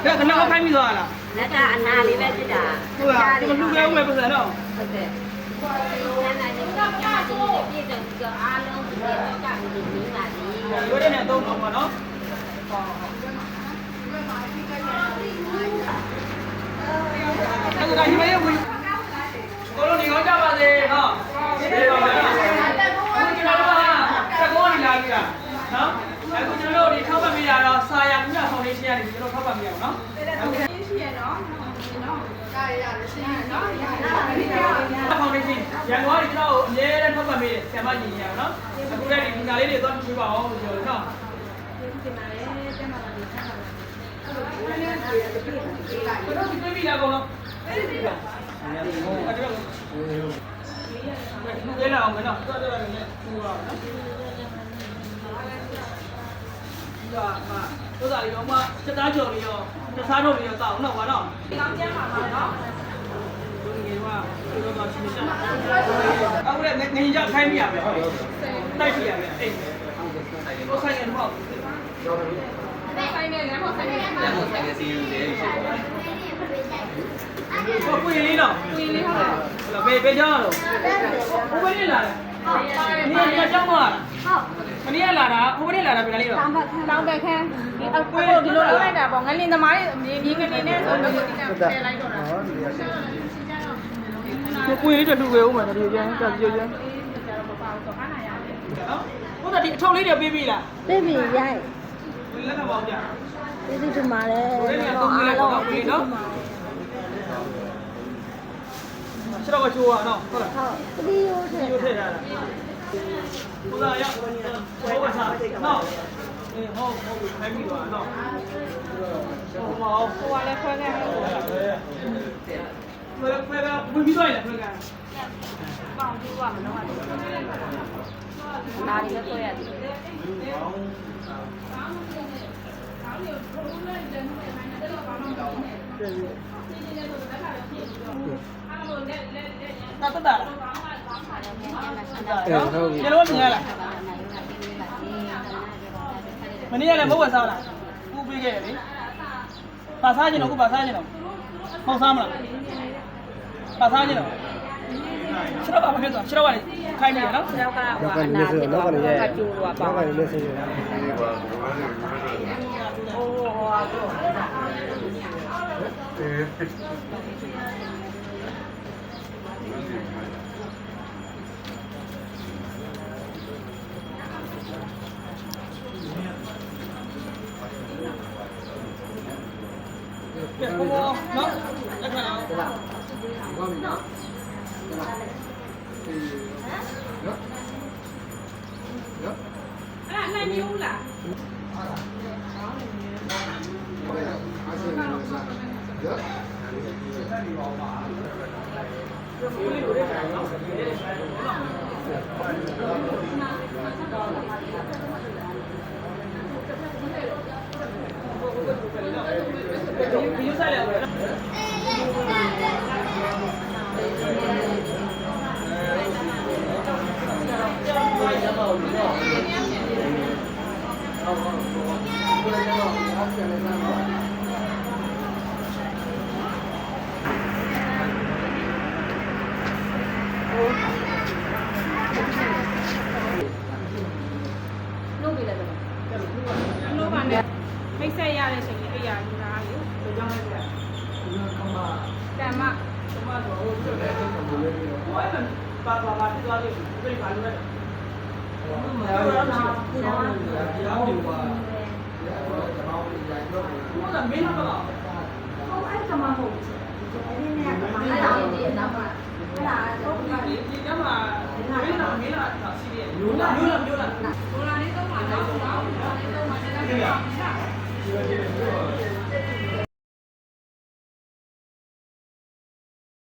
ကခဏခိုင်းပြီးသွားလား လက်ကအနာလေးပဲဖြစ်တာ ဟုတ်လားဒီလူကဦးမယ်ပတ်စံတော့ ဟုတ်တယ်ဆန္ဒကြီးကပြည့်စုံကြအားလုံးဒီတော့ကဒီပြီးပါလေ ရွေးတဲ့နဲ့သုံးတော့မှာနော်အဲ့ဒါဒီမလေးဝင်ကိုလိုနေကောင်းကြပါစေဟောဒီတော့ပါနော်အခုကျွန်တော်တို့ကစကောနေလာပြီလားနော်အခုကျွန်တော်တို့ဒီထောက်ပံ့ပေးရတော့စာရမြတ်ဖောင်ဒေးရှင်းကနေကျွန်တော်ထောက်ပံ့ပေးရအောင်နော်ဟုတ်ကဲ့ရှိရနော်နော်ကာရရရှိရနော်ဖောင်ဒေးရှင်းရန်ကုန်ကကျွန်တော်အမြဲတမ်းထောက်ပံ့ပေးတယ်ဆရာမညီညီရအောင်နော်အခုလည်းဒီညီလေးတွေသွားကြည့်ပါအောင်လို့ပြောနော်ကျွန်တော်ဒီပြေးပြီလားကောနော်အဲ့ဒီလားအဲ့ဒီလူသေးလာအောင်မနော်တော်တော်လည်းဟိုပါနော်ဒီကမှတို့သားလေးတော့မှစက်သားကြော်လေးရောတစားတော့လေးရောတောက်နော်ကွာနော်ဒီကောင်ကျမ်းပါမှာနော်တို့ငယ်ကတို့တော့ချင်းချင်းအခုလည်းငင်ကြခိုင်းပြရမယ်ဟုတ်တိုက်ပြရမယ်အဲ့တို့ဆိုင်နေတော့ဆိုင်နေလည်းမဆိုင်နေလည်းမဆိုင်နေစီယူတယ်ရှိတယ်ဟုတ်ပွေလေးတော့ပွေလေးဟုတ်လားဘေးကြောင်းတော့ဟိုဘယ်နေလာလဲနေရာကြောင်းမလားဟုတ်မနေ့ကလာတာဟိုဘယ်နေလာတာပြန်လေးတော့တောင်းတက်ခန်းဒီအခုဒီလိုလုပ်လိုက်တာပေါ့ငလင်သမားတွေမြေကနေနဲ့ဆိုတော့ဒီကဖယ်လိုက်တော့တာကိုပွေလေးတလူပဲဦးမယ်ဒီပြန်ကြကြကြနော်ဟုတ်တယ်ဒီအထုပ်လေးတွေပေးပြီလား ပြေးပြီရိုက် လက်ကပေါင်းကြ ပြေးပြီဒီမှာလေ တော့အားလုံးပြီနော်ခြေတော့ချိုးရအောင်ဟုတ်လား ဟုတ်ပီယိုထည့် ချိုးထည့်ထားတာဟုတ်လားရောက်ဟိုကစားနော်အေးဟုတ်ခိုင်းပြီးတော့နော်ဟိုမောဟိုကလည်းခွဲခဲ့ခွဲဝင်ပြီးတော့ရခွဲခဲ့ပေါင်းပြီးသွားမလို့ဒါလေးပဲခွဲရတယ်တာတတာကျေလို့မြင်ရလားမနေ့ကလည်းမဟုတ်စားလားပူပေးခဲ့တယ်လေပါစားခြင်းတော့ခုပါစားခြင်းတော့ဟောက်စားမလားပါစားခြင်းတော့ခြေတော့ဘာဖြစ်သွားခြေတော့ကလည်းခိုင်းနေရနော်ခြေတော့ကဟိုအနာဖြစ်သွားတော့ကကျိုးတော့ပါပါလို့ဆိုရတာโอ้ပြန်ပေါ်နော်လက်ခံအောင်ဟုတ်ပါဘူးနော်အဲ့နိုင်မျိုးလားဒီယူဆိုင်ရမယ်လုပ်ပြီလားတော့လို့ပါနဲ့မိတ်ဆက်ရတဲ့ချိန်ကြီးအဲ့ရယူတာလေဒီကြောင့်လည်းကမ္မကမ္မတော့ဟိုပြတယ်ဟိုအဲ့ပါဖြစ်သွားလို့ပြိပါလို့ရတယ်မရဘူးလားတရားဝင်ပါဟိုကမင်းတော့ဟိုအဲ့ကမ္မဟုတ်အဲ့ဒီနဲ့